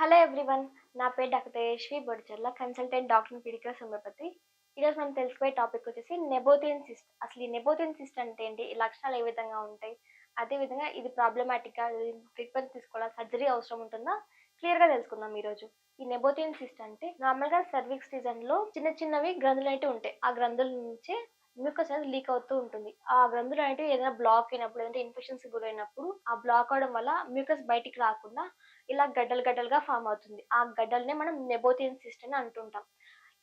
Hello everyone. నా పేరు doctor Tejaswi Bodicharla, consultant doctor in paediatrics homeopathy. ఈరోజు మనం తెలుసుకోబోయే టాపిక్ వచ్చేసి నెబోథియన్ సిస్ట్. అసలు ఈ నెబోథియన్ సిస్ట్ అంటే ఏంటి? ఈ లక్షణాలు ఏ విధంగా ఉంటాయి? అదేవిధంగా ఇది ప్రాబ్లమాటిక్గా, ట్రీట్మెంట్ తీసుకోవాలా, సర్జరీ అవసరం ఉంటుందా? క్లియర్గా తెలుసుకుందాం ఈరోజు. ఈ నెబోథియన్ సిస్ట్ అంటే నార్మల్గా సర్విక్స్ రీజన్లో చిన్న చిన్నవి గ్రంథులు అయితే ఉంటాయి. ఆ గ్రంథుల నుంచి మ్యూకస్ అనేది లీక్ అవుతూ ఉంటుంది. ఆ గ్రంథులు అనేవి ఏదైనా బ్లాక్ అయినప్పుడు, లేదంటే ఇన్ఫెక్షన్స్ గురైనప్పుడు ఆ బ్లాక్ అవడం వల్ల మ్యూకస్ బయటికి రాకుండా ఇలా గడ్డలు గడ్డలుగా ఫామ్ అవుతుంది. ఆ గడ్డలనే మనం నెబోథియన్ సిస్ట్ అని అంటుంటాం.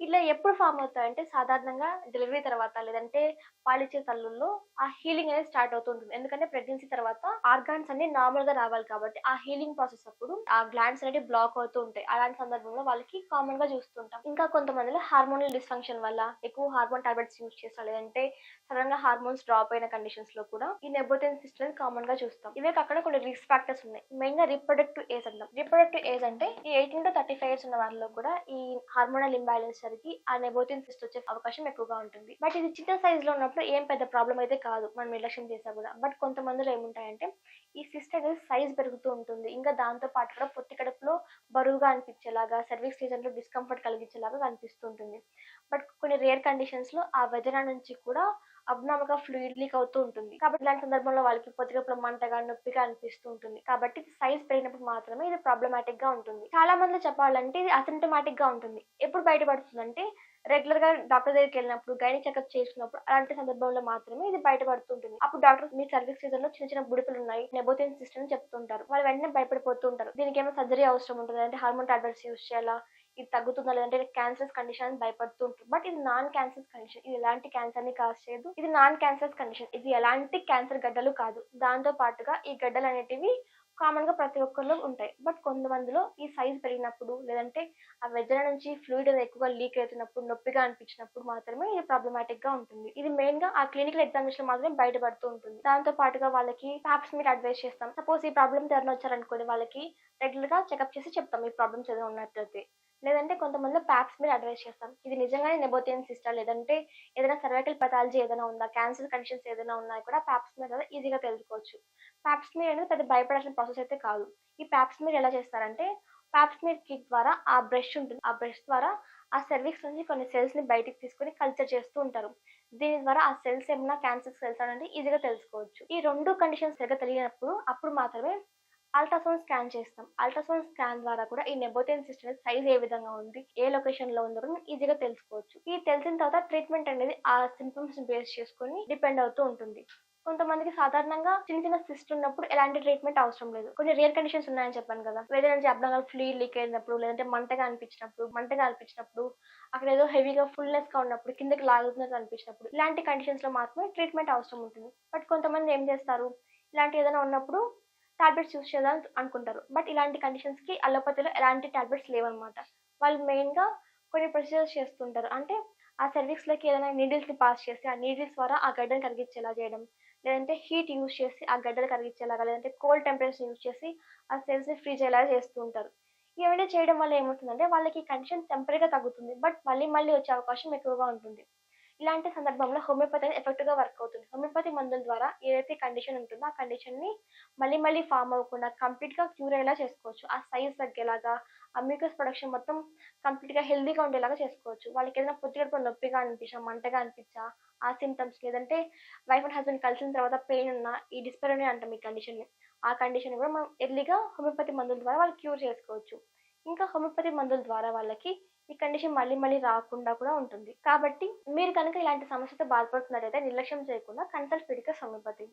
ఇలా ఎప్పుడు ఫామ్ అవుతాయంటే సాధారణంగా డెలివరీ తర్వాత, లేదంటే పాలిచ్చే తల్లుల్లో ఆ హీలింగ్ అనేది స్టార్ట్ అవుతూ ఉంటుంది. ఎందుకంటే ప్రెగ్నెన్సీ తర్వాత ఆర్గాన్స్ అన్ని నార్మల్ గా రావాలి కాబట్టి ఆ హీలింగ్ ప్రాసెస్ అప్పుడు ఆ గ్లాండ్స్ అనేవి బ్లాక్ అవుతూ ఉంటాయి. అలాంటి సందర్భంలో వాళ్ళకి కామన్ గా చూస్తుంటాం. ఇంకా కొంతమందిలో హార్మోనల్ డిస్ఫంక్షన్ వల్ల ఎక్కువ హార్మోన్ టాబ్లెట్స్ యూజ్ చేస్తారు, లేదంటే సడన్ గా హార్మోన్స్ డ్రాప్ అయిన కండిషన్స్ లో కూడా ఈ నెబోథియన్ సిస్ట్ అనేది కామన్ గా చూస్తాం. ఇవే కాకుండా కొన్ని రిస్క్ ఫ్యాక్టర్స్ ఉన్నాయి. మెయిన్ గా రిప్రొడక్టివ్ ఏజ్ అంటాం. రిప్రొడక్టివ్ ఏజ్ అంటే ఈ 18 to 35 ఇయర్స్ ఉన్న వాళ్ళలో కూడా ఈ హార్మోనల్ ఇంబ్యాలెన్స్ జరిగి ఆ నెబోథియన్ సిస్ట్ వచ్చే అవకాశం ఎక్కువగా ఉంటుంది. బట్ ఇది చిన్న సైజ్ లో ఉన్నప్పుడు ఏం పెద్ద ప్రాబ్లం అయితే కాదు, మనం నిర్లక్ష్యం చేసా కూడా. బట్ కొంతమందిలో ఏముంటాయంటే ఈ సిస్ట్ అనేది సైజ్ పెరుగుతూ ఉంటుంది. ఇంకా దాంతో పాటు కూడా పొత్తి కడుపులో బరువుగా అనిపించేలాగా, సర్వీక్స్ రీజన్ లో డిస్కంఫర్ట్ కలిగించేలాగా కనిపిస్తుంటుంది. బట్ కొన్ని రేర్ కండిషన్స్ లో ఆ వెజన నుంచి కూడా అబ్నార్మల్ గా ఫ్లూయిడ్ లీక్ అవుతూ ఉంటుంది. కాబట్టి ఇలాంటి సందర్భంలో వాళ్ళకి పొత్తి కడుపులో మంటగా, నొప్పిగా అనిపిస్తూ ఉంటుంది. కాబట్టి సైజ్ పెరిగినప్పుడు మాత్రమే ఇది ప్రాబ్లమాటిక్ గా ఉంటుంది. చాలా మంది చెప్పాలంటే ఇది అసిమ్టమాటిక్ గా ఉంటుంది. ఎప్పుడు బయటపడుతుందంటే రెగ్యులర్ గా డాక్టర్ దగ్గరికి వెళ్ళినప్పుడు, గైనిక్ చెకప్ చేసుకున్నప్పుడు, అలాంటి సందర్భంలో మాత్రమే ఇది బయటపడుతుంటుంది. అప్పుడు డాక్టర్ మీ సర్వీస్ సీజన్ లో చిన్న చిన్న బుడిపలు ఉన్నాయి, నెబోథియన్ సిస్ట్ అని చెప్తుంటారు. వాళ్ళు వెంటనే భయపడిపోతూ ఉంటారు. దీనికి ఏమో సర్జరీ అవసరం ఉంటుంది, అంటే హార్మోన్ టాబ్లెట్స్ యూజ్ చేయాలా, ఇది తగ్గుతుందా, లేదంటే క్యాన్సర్స్ కండిషన్ అని భయపడుతూ ఉంటారు. బట్ ఇది నాన్ క్యాన్సర్స్ కండిషన్. ఇది ఎలాంటి క్యాన్సర్ ని కాజ్ చేయదు. ఇది నాన్ క్యాన్సర్స్ కండిషన్. ఇది ఎలాంటి క్యాన్సర్ గడ్డలు కాదు. దాంతో పాటుగా ఈ గడ్డలు అనేటివి కామన్ గా ప్రతి ఒక్కరిలో ఉంటాయి. బట్ కొంతమందిలో ఈ సైజ్ పెరిగినప్పుడు, లేదంటే ఆ వెజన నుంచి ఫ్లూయిడ్ ఎక్కువగా లీక్ అవుతున్నప్పుడు, నొప్పిగా అనిపించినప్పుడు మాత్రమే ఇది ప్రాబ్లమాటిక్ గా ఉంటుంది. ఇది మెయిన్ గా ఆ క్లినికల్ ఎగ్జామినేషన్ మాత్రమే బయటపడుతూ ఉంటుంది. దాంతో పాటుగా వాళ్ళకి ప్యాప్స్ మీద అడ్వైస్ చేస్తాం. సపోజ్ ఈ ప్రాబ్లమ్స్ ఎవరైనా వచ్చారనుకోండి, వాళ్ళకి రెగ్యులర్ గా చెకప్ చేసి చెప్తాం ఈ ప్రాబ్లమ్స్ ఏదైనా ఉన్నట్లయితే. లేదంటే కొంతమందిలో ప్యాప్స్ మీద అడ్వైస్ చేస్తాం. ఇది నిజంగానే నెబోథియన్ సిస్టా, లేదంటే ఏదైనా సర్వైకల్ పెథాలజీ ఏదైనా ఉందా, క్యాన్సర్ కండిషన్స్ ఏదైనా ఉన్నా కూడా ప్యాప్స్ మీద ఈజీగా తెలుసుకోవచ్చు. ప్యాప్స్ మీర్ అనేది పెద్ద భయపడాల్సిన ప్రాసెస్ అయితే కాదు. ఈ ప్యాప్స్ మీర్ ఎలా చేస్తారంటే, ప్యాప్స్ మీర్ కిట్ ద్వారా ఆ బ్రష్ ఉంటుంది. ఆ బ్రష్ ద్వారా ఆ సర్వీక్స్ నుంచి కొన్ని సెల్స్ ని బయటికి తీసుకొని కల్చర్ చేస్తూ ఉంటారు. దీని ద్వారా ఆ సెల్స్ ఏమన్నా క్యాన్సర్ సెల్స్ అనేది ఈజీగా తెలుసుకోవచ్చు. ఈ రెండు కండిషన్స్ సరిగ్గా తెలియనప్పుడు అప్పుడు మాత్రమే అల్ట్రాసౌండ్ స్కాన్ చేస్తాం. అల్ట్రాసౌండ్ స్కాన్ ద్వారా కూడా ఈ నెబోథియన్ సిస్ట్ అనేది సైజ్ ఏ విధంగా ఉంది, ఏ లొకేషన్ లో ఉందో ఈజీగా తెలుసుకోవచ్చు. ఈ తెలిసిన తర్వాత ట్రీట్మెంట్ అనేది ఆ సింప్టమ్స్ బేస్ చేసుకొని డిపెండ్ అవుతూ ఉంటుంది. కొంతమందికి సాధారణంగా చిన్న చిన్న సిస్ట్ ఉన్నప్పుడు ఎలాంటి ట్రీట్మెంట్ అవసరం లేదు. కొన్ని రేర్ కండిషన్స్ ఉన్నాయని చెప్పాను కదా, వేరే నుంచి అబ్నార్మల్ ఫ్లూయిడ్ లీక్ అయినప్పుడు, లేదంటే మంటగా అనిపించినప్పుడు, అక్కడ ఏదో హెవీగా ఫుల్నెస్ గా ఉన్నప్పుడు, కిందకి లాగుతున్నట్టు అనిపించినప్పుడు, ఇలాంటి కండిషన్స్ లో మాత్రమే ట్రీట్మెంట్ అవసరం ఉంటుంది. బట్ కొంతమంది ఏం చేస్తారు, ఇలాంటి ఏదైనా ఉన్నప్పుడు టాబ్లెట్స్ యూజ్ చేద్దాం అనుకుంటారు. బట్ ఇలాంటి కండిషన్స్ కి అలోపతిలో ఎలాంటి టాబ్లెట్స్ లేవన్నమాట. వాళ్ళు మెయిన్ గా కొన్ని ప్రొసీజర్స్ చేస్తుంటారు. అంటే ఆ సర్వీక్స్ లోకి ఏదైనా నీడిల్స్ ని పాస్ చేసి ఆ నీడిల్స్ ద్వారా ఆ గడ్డను కరిగించేలా చేయడం, లేదంటే హీట్ యూజ్ చేసి ఆ గడ్డలు కరిగించేలాగా, లేదంటే కోల్డ్ టెంపరేచర్ యూజ్ చేసి ఆ సెల్స్ ని ఫ్రీజ్ అయ్యేలా చేస్తూ ఉంటారు. ఇవన్నీ చేయడం వల్ల ఏమవుతుందంటే వాళ్ళకి కండిషన్ టెంపరీగా తగ్గుతుంది, బట్ మళ్ళీ మళ్ళీ వచ్చే అవకాశం ఎక్కువగా ఉంటుంది. ఇలాంటి సందర్భంలో హోమియోపతి అనేది ఎఫెక్టివ్ గా వర్క్ అవుతుంది. హోమియోపతి మందుల ద్వారా ఏదైతే కండిషన్ ఉంటుందో ఆ కండిషన్ ని మళ్ళీ మళ్ళీ ఫామ్ అవ్వకుండా కంప్లీట్ గా క్యూర్ అయ్యేలా చేసుకోవచ్చు. ఆ సైజ్ తగ్గేలాగా, ఆ మ్యూకస్ ప్రొడక్షన్ మొత్తం కంప్లీట్ గా హెల్దీగా ఉండేలాగా చేసుకోవచ్చు. వాళ్ళకి ఏదైనా పొత్తికడుపులో నొప్పిగా అనిపించా, మంటగా అనిపించా, ఆ సింటమ్స్, లేదంటే వైఫ్ అండ్ హస్బెండ్ కలిసిన తర్వాత పెయిన్ ఉన్న ఈ డిస్పెరోనియా అంటాం ఈ కండిషన్ ని. ఆ కండిషన్ కూడా మనం ఎర్లీగా హోమియోపతి మందుల ద్వారా వాళ్ళు క్యూర్ చేసుకోవచ్చు. ఇంకా హోమియోపతి మందుల ద్వారా వాళ్ళకి ఈ కండిషన్ మళ్ళీ మళ్ళీ రాకుండా కూడా ఉంటుంది. కాబట్టి మీరు కనుక ఇలాంటి సమస్యతో బాధపడుతున్నట్టయితే నిర్లక్ష్యం చేయకుండా కన్సల్ట్ పీడియాట్రిక్స్ హోమియోపతి.